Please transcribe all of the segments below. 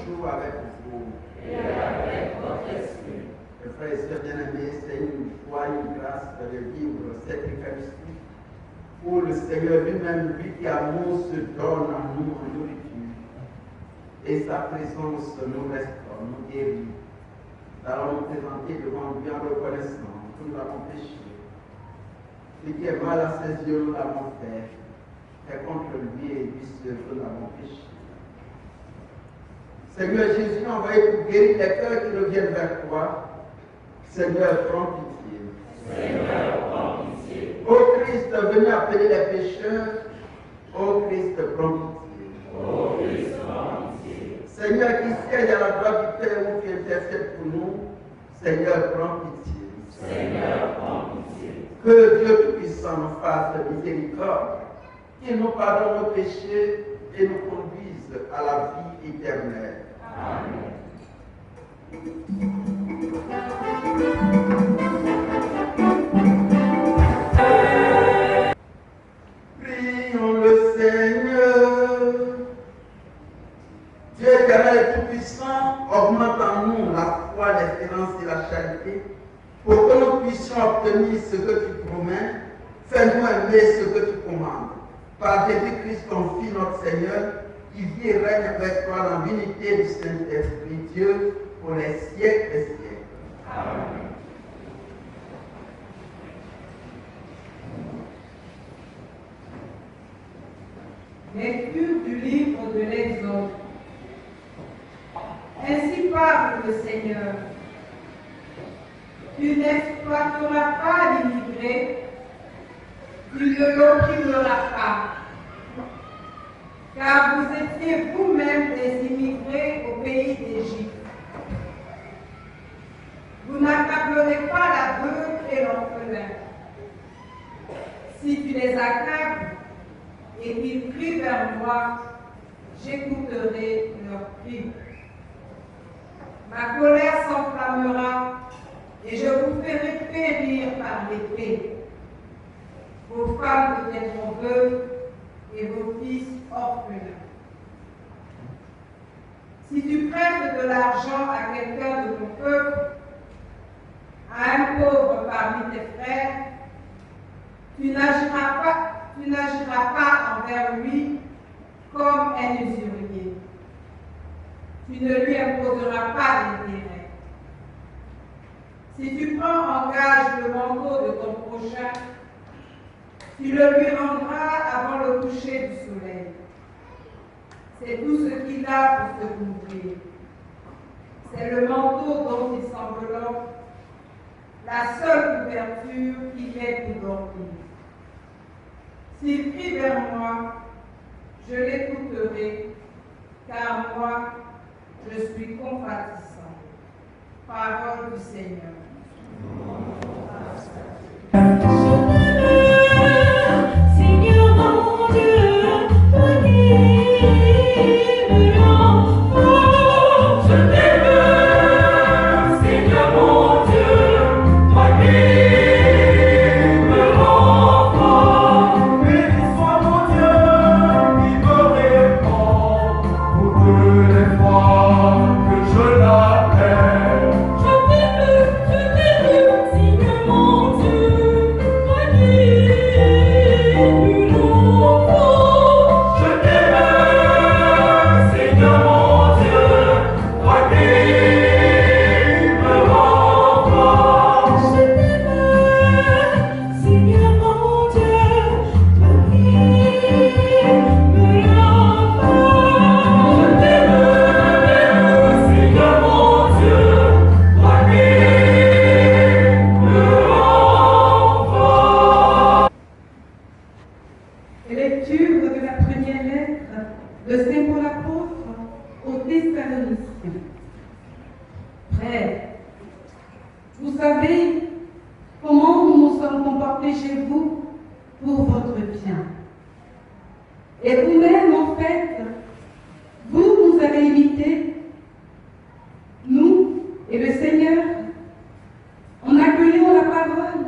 toujours avec vous. Et avec votre esprit. Mes frères et sœurs bien-aimés, c'est une foi, une grâce de vivre cette Eucharistie où le Seigneur lui-même, lui qui amour, se donne à nous en nourriture. Et sa présence nous restaure, nous guérit. Nous allons nous présenter devant lui en reconnaissant que nous avons péché. Ce qui est mal à ses yeux, nous l'avons fait. Et contre lui et lui seul, nous l'avons péché. Seigneur Jésus, envoyé pour guérir les cœurs qui reviennent vers toi. Seigneur, prends pitié. Seigneur, prends pitié. Ô Christ, venu appeler les pécheurs. Ô Christ, prends pitié. Ô Christ, prends pitié. Seigneur, qui siège à la droite du Père où tu intercèdes pour nous. Seigneur, prends pitié. Seigneur, prends pitié. Que Dieu Tout-Puissant nous fasse miséricorde, qu'il nous pardonne nos péchés et nous conduise à la vie éternelle. Amen. Prions le Seigneur. Dieu éternel et tout-puissant, augmente en nous la foi, l'espérance et la charité, pour que nous puissions obtenir ce que tu promets. Fais-nous aimer ce que tu commandes. Par Jésus-Christ, ton Fils, notre Seigneur, qui vit et règne avec toi dans l'unité du Saint-Esprit, Dieu, pour les siècles et siècles. Amen. Lecture du livre de l'Exode. Ainsi parle le Seigneur. Tu n'exploiteras pas l'immigré, tu ne l'opprimeras pas, car vous étiez vous-même des immigrés au pays d'Égypte. Vous n'accablerez pas la veuve et l'orphelin. Si tu les accables et qu'ils crient vers moi, j'écouterai leurs cris. Ma colère s'enflammera et je vous ferai périr par l'épée. Vos femmes deviendront veuves et vos fils orphelins. Si tu prêtes de l'argent à quelqu'un de ton peuple, à un pauvre parmi tes frères, tu n'agiras pas envers lui comme un usurier. Tu ne lui imposeras pas d'intérêt. Si tu prends en gage le manteau de ton prochain, tu le lui rendras avant le coucher du soleil. C'est tout ce qu'il a pour se couvrir. C'est le manteau dont il s'enveloppe, la seule couverture qui est pour dormir. S'il crie vers moi, je l'écouterai, car moi, je suis compatissant. Parole du Seigneur. Seigneur mon Dieu, toi qui me l'enfant, je t'aime, Seigneur mon Dieu, toi qui me l'enfant, béni soit mon Dieu qui me répond pour toutes les fois que je l'appelle. Je t'aime, Seigneur mon Dieu, toi qui me l'enfant. Je t'aime, Seigneur mon Dieu, toi qui me l'enfant. Je t'aime, Seigneur mon Dieu, toi qui me l'enfant. Je t'aime, Seigneur mon Dieu, toi qui me l'enfant. Lecture de la première lettre de Saint Paul apôtre aux Thessaloniciens. Frères, vous savez comment nous nous sommes comportés chez vous pour votre bien. Et vous-même, en fait, vous nous avez imités, nous et le Seigneur, en accueillant la parole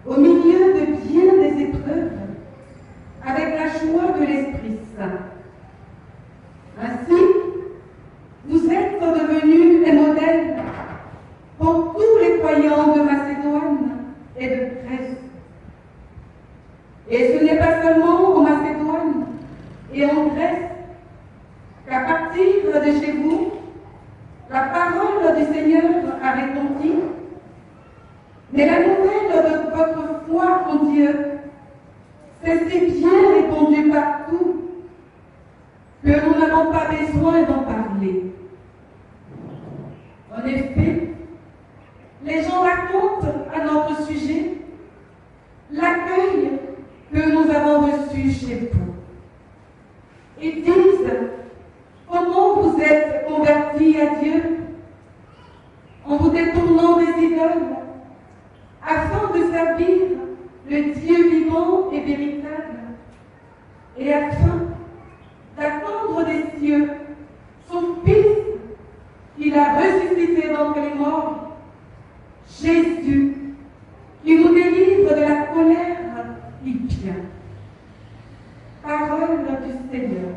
au milieu de bien des épreuves, avec la joie de l'Esprit Saint. Ainsi, vous Mais la nouvelle de votre foi en Dieu s'est si bien répandue partout que nous n'avons pas besoin d'en parler. En effet, les gens racontent à notre sujet l'accueil que nous avons reçu chez vous. Ils disent comment vous êtes convertis à Dieu en vous détournant des idoles afin de servir le Dieu vivant et véritable et afin d'attendre des cieux son Fils qu'il a ressuscité d'entre les morts, Jésus, qui nous délivre de la colère qui vient. Parole du Seigneur.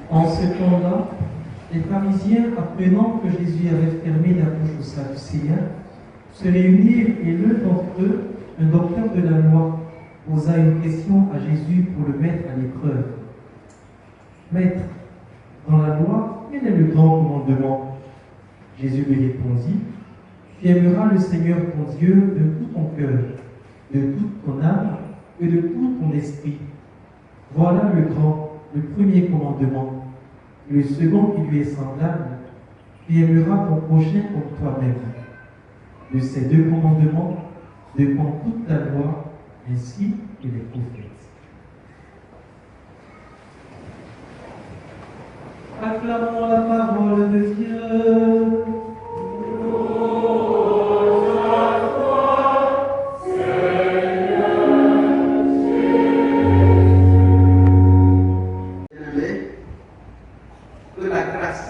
En ce temps-là, les pharisiens, apprenant que Jésus avait fermé la bouche aux Sadducéens, se réunirent et l'un d'entre eux, un docteur de la loi, posa une question à Jésus pour le mettre à l'épreuve. Maître, dans la loi, quel est le grand commandement? Jésus lui répondit, tu aimeras le Seigneur ton Dieu de tout ton cœur, de toute ton âme et de tout ton esprit. Voilà le premier commandement. Le second qui lui est semblable, tu aimeras ton prochain comme toi-même. De ces deux commandements dépend toute la loi ainsi que les prophètes. Acclamons la parole de Dieu. Que la grâce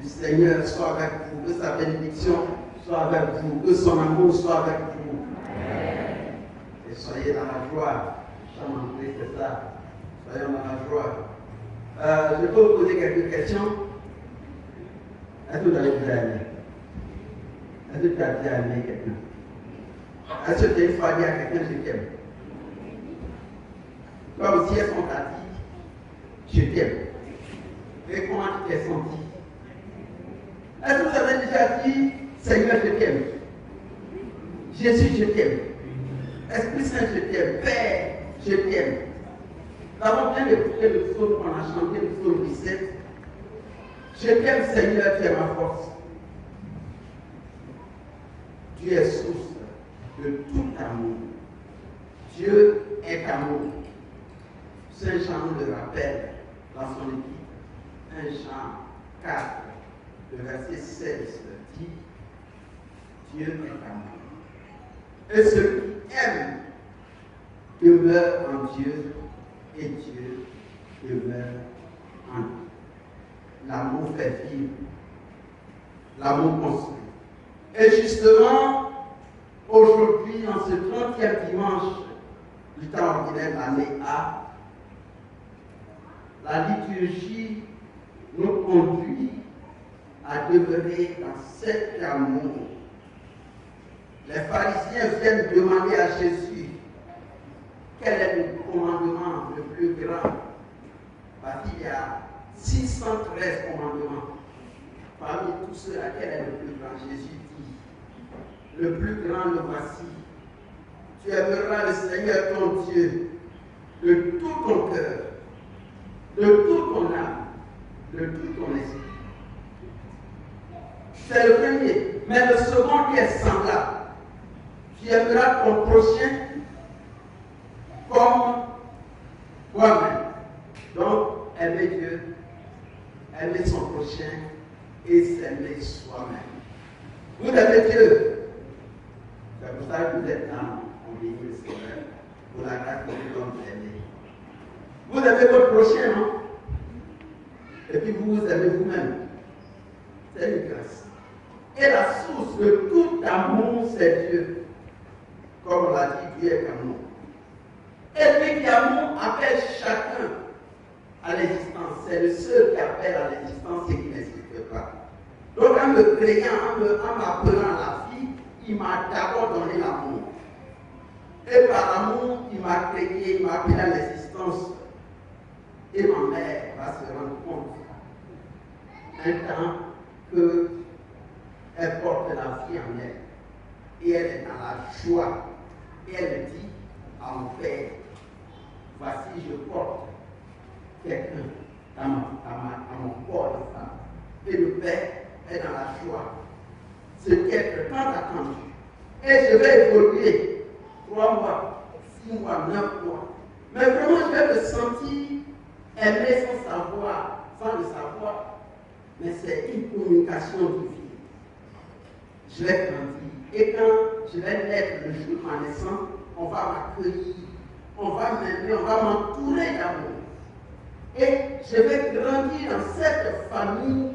du Seigneur soit avec vous, que sa bénédiction soit avec vous, que son amour soit avec vous. Et soyez dans la joie. Chanter, c'est ça. Soyons dans la joie. Je peux vous poser quelques questions. Est-ce que vous avez déjà aimé? Est-ce que tu as déjà aimé quelqu'un? Est-ce que tu as une fois dit à quelqu'un je t'aime? Toi aussi, est-ce qu'on t'a dit je t'aime? Et comment tu t'es senti? Est-ce que vous avez déjà dit Seigneur, je t'aime? Jésus, je t'aime. Esprit Saint, je t'aime. Père, je t'aime. Nous avons bien écouté le psaume qu'on a chanté, le psaume 17. Je t'aime, Seigneur, tu es ma force. Tu es source de tout amour. Dieu est amour. Saint Jean nous le rappelle dans son équipe. 1 Jean 4, le verset 16 dit Dieu est amour. Et ceux qui aiment demeurent en Dieu et Dieu demeure en eux. L'amour fait vivre. L'amour construit. Et justement, Aujourd'hui, en ce 30e dimanche du temps ordinaire de l'année A, la liturgie nous conduit à demeurer dans cet amour. Les pharisiens viennent demander à Jésus quel est le commandement le plus grand. Parce qu'il y a 613 commandements. Parmi tous ceux à quel est le plus grand, Jésus dit, le plus grand le voici. Tu aimeras le Seigneur ton Dieu de tout ton cœur, de toute ton âme, de tout ton esprit. C'est le premier. Mais le second qui est semblable. Tu aimeras ton prochain comme toi-même. Donc, aimer Dieu, aimer son prochain et s'aimer soi-même. Vous aimez Dieu. C'est pour ça que vous êtes là, on bénit le Seigneur, pour la grâce que nous donne d'aimer. Vous aimez votre prochain, non? Et puis vous vous aimez vous-même. C'est une grâce. Et la source de tout amour, c'est Dieu. Comme on l'a dit, Dieu est amour. Et lui qui amour appelle chacun à l'existence. C'est le seul qui appelle à l'existence et qui n'existe pas. Donc en me créant, en m'appelant la vie, il m'a d'abord donné l'amour. Et par l'amour, il m'a créé, il m'a appelé à l'existence. Et ma mère va se rendre compte un temps qu'elle porte la vie en elle. Et elle est dans la joie. Et elle dit à mon père, voici je porte quelqu'un à mon corps de femme. Et le père est dans la joie. Ce qui est tant attendu. Et je vais évoluer 3 mois, 6 mois, 9 mois. Mais vraiment, je vais me sentir aimé sans savoir, sans le savoir. Mais c'est une communication divine. Je vais grandir. Et quand je vais naître le jour de ma naissance, on va m'accueillir, on va m'aimer, on va m'entourer d'amour. Et je vais grandir dans cette famille,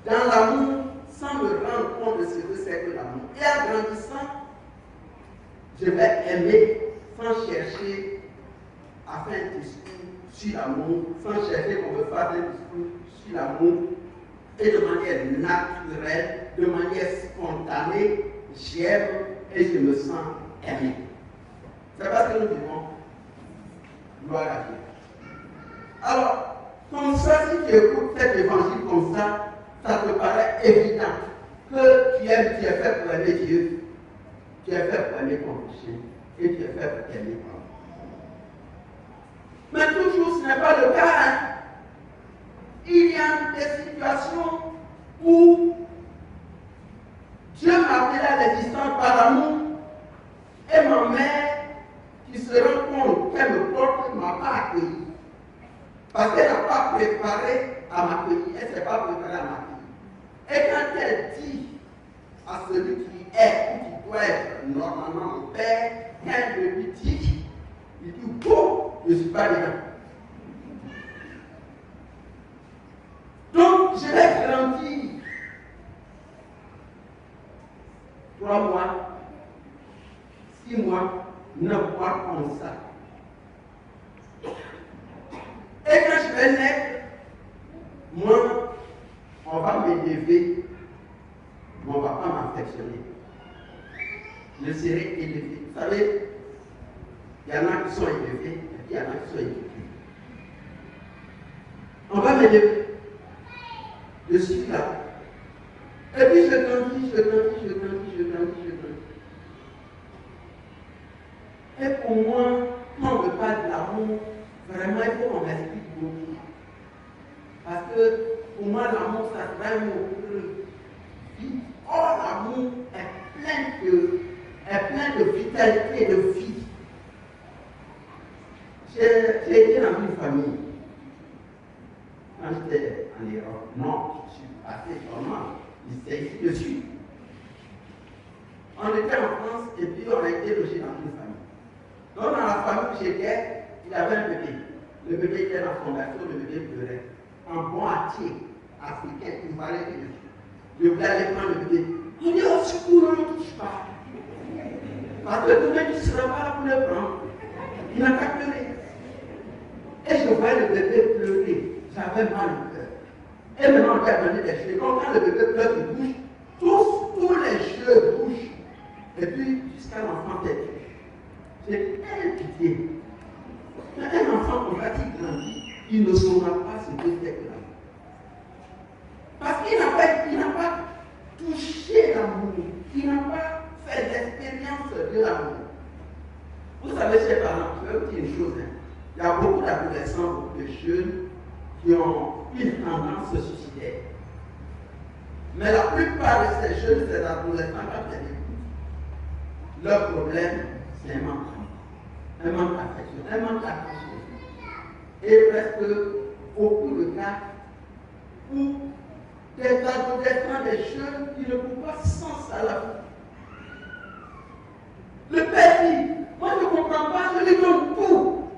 dans l'amour, sans me rendre compte de ce que c'est que l'amour. Et en grandissant, je vais aimer sans chercher à faire un discours sur l'amour, sans chercher qu'on me fasse un discours sur l'amour, et de manière naturelle, de manière spontanée, j'aime et je me sens aimé. C'est parce que nous vivons. Gloire à Dieu. Alors, comme ça, si tu écoutes cet évangile comme ça te paraît évident que tu es fait pour aimer Dieu, tu es fait pour aimer ton prochain et tu es fait pour t'aimer toi. Mais toujours, ce n'est pas le cas. Hein? Il y a des situations où Dieu m'a appelé à l'existence par l'amour et ma mère, qui se rend compte qu'elle me porte, ne m'a pas accueilli. Parce qu'elle n'a pas préparé à m'accueillir. Elle ne s'est pas préparée à m'accueillir. Et quand elle dit à celui qui est ou qui doit être normalement mon père, quand elle lui dit, il dit, bon, je ne suis pas dedans. Donc, je vais grandir 3 mois, 6 mois, 9 mois comme ça. Et quand je vais naître, moi, on va m'élever, mais on ne va pas m'affectionner. Je serai élevé. Vous savez, il y en a qui sont élevés, et puis il y en a qui sont éduqués. On va m'élever. Je suis là. Et puis je grandis. Et pour moi, quand on me parle de l'amour, vraiment, il faut qu'on m'explique beaucoup. Parce que pour moi, l'amour, ça serait un mot vie. Or, l'amour est plein de vitalité et de vie. J'ai été dans une famille. Quand j'étais en Europe, non, je suis passé vraiment, c'est ici dessus. On était en France et puis on a été logé dans une famille. Donc dans la famille où j'étais, il y avait un bébé. Le bébé était dans son berceau, le bébé pleurait. Un bon atier africain, il fallait que je voulais aller prendre le bébé. On dit au secours, on ne touche pas. avait mal au cœur. Et maintenant, on lui a donné des cheveux. Donc, quand le bébé pleure, il bouge, tous les cheveux bougent. Et puis, jusqu'à l'enfant tête. J'ai quelle pitié. Un enfant, on va dire grandit, il ne saura pas ce que c'est que l'amour. Parce qu'il n'a pas touché l'amour. Il n'a pas fait l'expérience de l'amour. Vous savez, chers parents, je vais vous dire une chose. Il y a beaucoup d'adolescents, beaucoup de jeunes qui ont une tendance suicidaire. Mais la plupart de ces jeunes, ces adolescents, quand ils écoutent, leur problème, c'est un manque. Un manque d'affection, un manque d'attention. Et presque beaucoup de cas où des adolescents, des jeunes qui ne font pas sens à la vie. Le père dit, moi je ne comprends pas, je lui donne tout.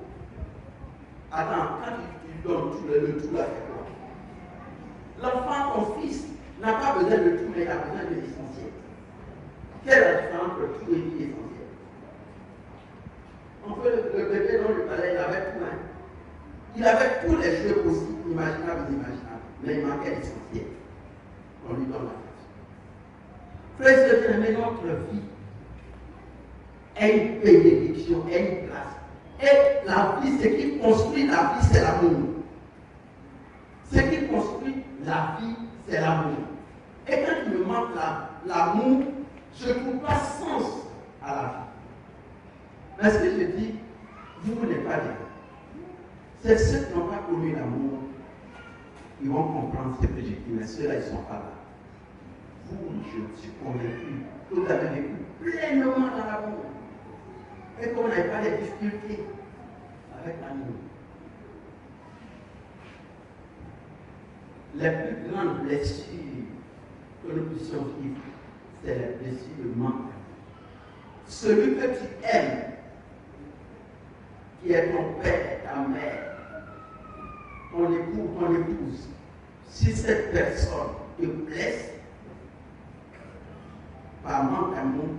Attends, quand tu donnes tout, le tout là, c'est quoi? L'enfant, ton fils, n'a pas besoin de tout, mais il a besoin de l'essentiel. Quelle est la différence entre tout et l'essentiel? En fait, le bébé dont je parlais, il avait tout. Hein. Il avait tous les jeux possibles, imaginables et inimaginables, mais il manquait l'essentiel. On lui donne la face. Frère, c'est bien, notre vie est une bénédiction, est une place. Et la vie, ce qui construit la vie, c'est l'amour. Ce qui construit la vie, c'est l'amour. Et quand il me manque l'amour, je ne trouve pas sens à la vie. Mais ce que je dis, vous n'êtes pas bien. C'est ceux qui n'ont pas connu l'amour, ils vont comprendre ce que j'ai dit, mais ceux-là, ils ne sont pas là. Vous, je suis convaincu que vous avez vécu pleinement dans l'amour. Et qu'on n'avait pas les difficultés avec l'amour. Les plus grandes blessures que nous puissions vivre, c'est les blessures de manque. Celui que tu aimes, qui est ton père, ta mère, ton époux, ton épouse, si cette personne te blesse, par manque d'amour,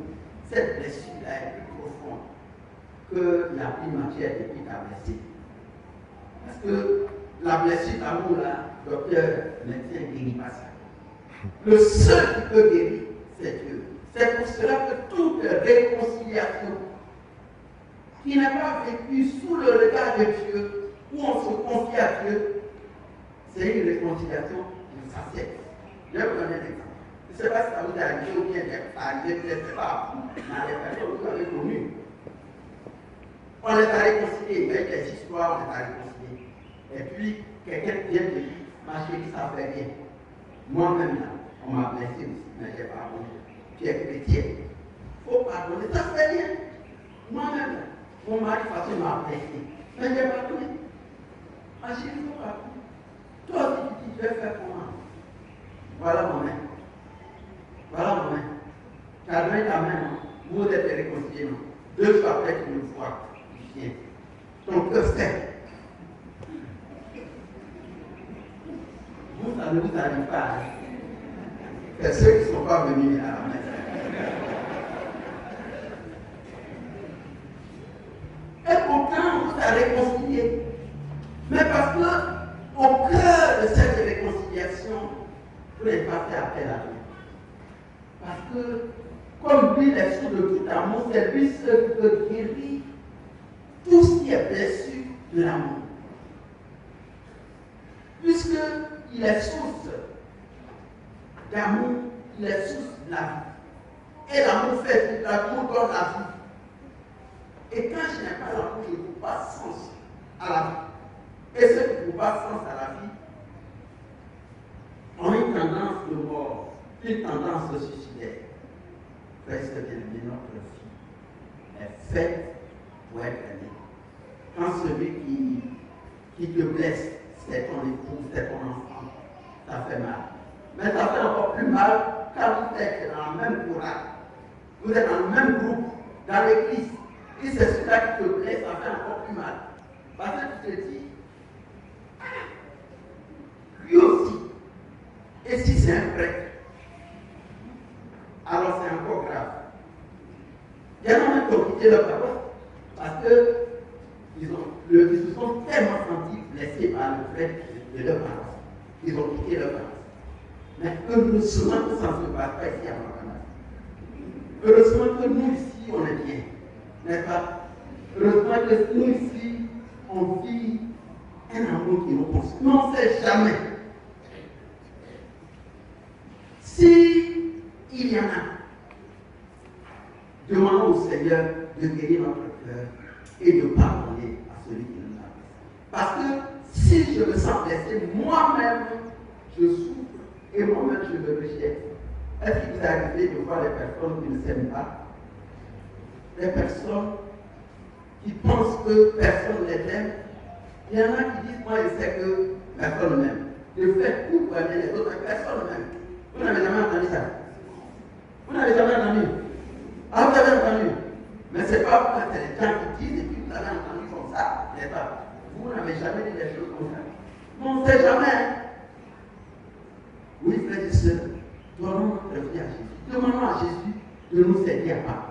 cette blessure-là est plus profonde que la plus matière qui t'a blessé. Parce que la blessure d'amour, là, docteur, médecin, ne guérit pas ça. Le seul qui peut guérir, c'est Dieu. C'est pour cela que toute réconciliation qui n'est pas vécue sous le regard de Dieu, où on se confie à Dieu, c'est une réconciliation de facette. Je vais vous donner un exemple. Je ne sais pas si ça vous est arrivé ou bien arrivé, je ne sais pas, dans les personnes que vous avez connues. On les a réconciliés, il y a eu des histoires, on les a réconciliés. Et puis, quelqu'un vient de dire, ma chérie, ça fait bien. Moi-même, là, on m'a blessé aussi, mais je n'ai pas pardonné. Tu es chrétien. Il faut pardonner, ça fait bien. Moi-même, là, mon mari facile m'a blessé, mais je n'ai pas pardonné. Ma chérie, il faut pardonner. Toi aussi, tu dis, je vais faire comment? Voilà mon main. Voilà mon main. Tu as donné ta main, non? Vous êtes réconciliés, non? 2 fois après, tu me vois. Tu viens. Ton cœur fait. Vous, ça ne vous arrive pas. C'est ceux qui ne sont pas venus à la messe. Et pourtant, on vous a réconcilié. Mais parce que, au cœur de cette réconciliation, vous n'avez pas fait appel à Dieu. Parce que, comme lui, les sources de tout amour, c'est lui seul qui peut guérir tout ce qui est blessure de l'amour. Puisqu'il est source d'amour, il est source de la vie. Et l'amour fait, l'amour donne la vie. Et quand je n'ai pas l'amour, je ne trouve pas sens à la vie. Et ceux qui ne trouvent pas sens à la vie ont une tendance de mort, une tendance de suicidaire. Parce que bien aimé, notre vie est faite pour être aimée. Quand celui qui te blesse, c'est ton épouse, c'est ton enfant, ça fait mal. Mais ça fait encore plus mal quand vous êtes dans le même courage, vous êtes dans le même groupe, dans l'église. Et c'est celui-là qui te blesse, ça fait encore plus mal. Parce que tu te dis, lui aussi, et si c'est un prêtre, alors c'est encore grave. Il y en a même qui ont quitté leur parole parce qu'ils se sont tellement sentis blessés par le prêtre de leur paroisse. Ils ont quitté leur paroisse. Mais heureusement que ça ne se passe pas ici à Montana. Heureusement que nous ici, on est bien. N'est-ce pas? Heureusement que nous ici, on vit un amour qui nous construit. Mais on ne sait jamais. Si il y en a, demandons au Seigneur de guérir notre cœur et de pardonner à celui qui nous a blessés. Parce que si je me sens blessé, moi-même, je souffre et moi-même, je me rejette. Est-ce qu'il vous est arrivé de voir les personnes qui ne s'aiment pas? Les personnes qui pensent que personne ne les aime? Il y en a qui disent, moi, je sais que personne ne m'aime. Je fais tout pour aimer les autres, mais personne ne m'aime. Vous n'avez jamais entendu ça? Vous n'avez jamais entendu? Ah, vous avez entendu? Mais ce n'est pas pour c'est les gens qui disent et puis vous avez entendu comme ça, n'est-ce pas? Vous n'avez jamais dit des choses comme ça. Mais on ne sait jamais. Oui, frères et sœurs, donnons notre vie à Jésus. Demandons à Jésus de nous aider à pardonner.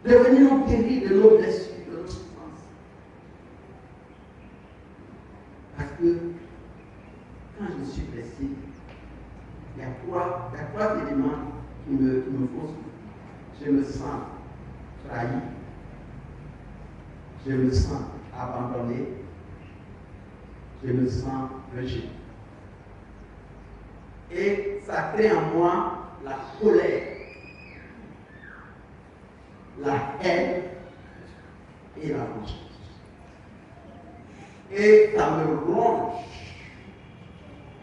De venir nous guérir de nos blessures, de nos souffrances. Parce que quand je suis blessé, il y a trois éléments qui me font souffrir. Je me sens trahi, je me sens abandonné, je me sens rejeté. Et ça crée en moi la colère, la haine et la vengeance. Et ça me ronge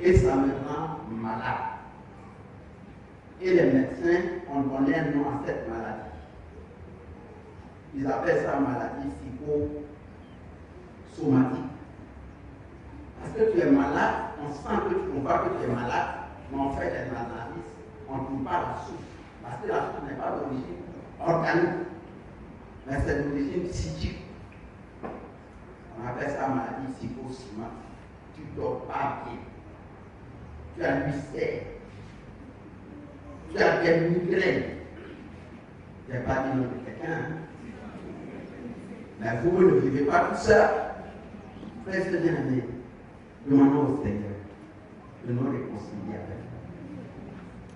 et ça me rend malade. Et les médecins ont donné un nom à cette maladie. Ils appellent ça maladie psychosomatique. Parce que tu es malade, on sent que tu comprends que tu es malade, mais on fait des analyses, on ne trouve pas la souffre. Parce que la souffre n'est pas d'origine organique, mais c'est d'origine psychique. On appelle ça maladie psychosomatique. Tu ne dors pas bien. Tu as l'ulcère. Tu as des migraines. Je n'ai pas dit non de quelqu'un. Mais vous ne vivez pas tout ça. Frère et sœurs, demandons au Seigneur de nous réconcilier avec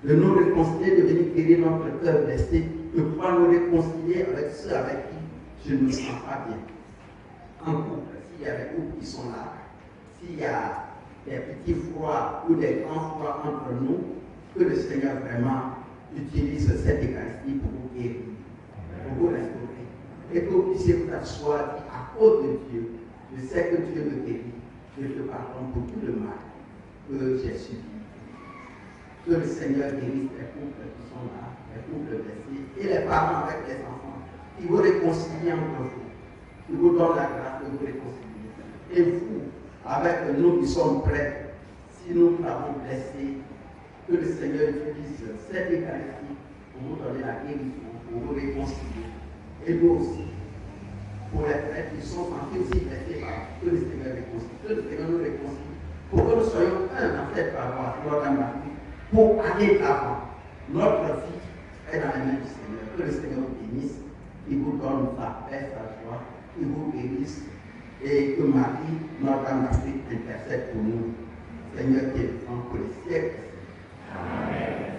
lui. De nous réconcilier, de venir guérir notre cœur blessé, de pouvoir nous réconcilier avec ceux avec qui je ne me sens pas bien. En couple, s'il y a des couples qui sont là, s'il y a des petits froids ou des grands froids entre nous, que le Seigneur vraiment utilise cette Eucharistie pour vous guérir, pour vous restaurer. Et que vous puissiez vous asseoir à cause de Dieu. Je sais que Dieu me guérit. Je te pardonne pour tout le mal que j'ai subi. Que le Seigneur guérisse les couples qui sont là, les couples blessés, et les parents avec les enfants, qui vous réconcilient entre vous, qui vous donnent la grâce de vous réconcilier. Et vous, avec nous qui sommes prêts, si nous l'avons blessé, que le Seigneur utilise cette Eucharistie pour vous donner la guérison, pour vous réconcilier. Et nous aussi, pour les prêtres qui sont sentis aussi blessés par que le Seigneur réconcilie, que le Seigneur nous réconcilie, pour que nous soyons un dans cette paroisse, pour aller avant. Notre vie est dans les mains du Seigneur. Que le Seigneur vous bénisse, qu'il vous donne sa paix, sa joie, qu'il vous guérisse et que Marie, notre Dame d'Afrique, intercède pour nous. Seigneur qui est vivant pour les siècles. Amen.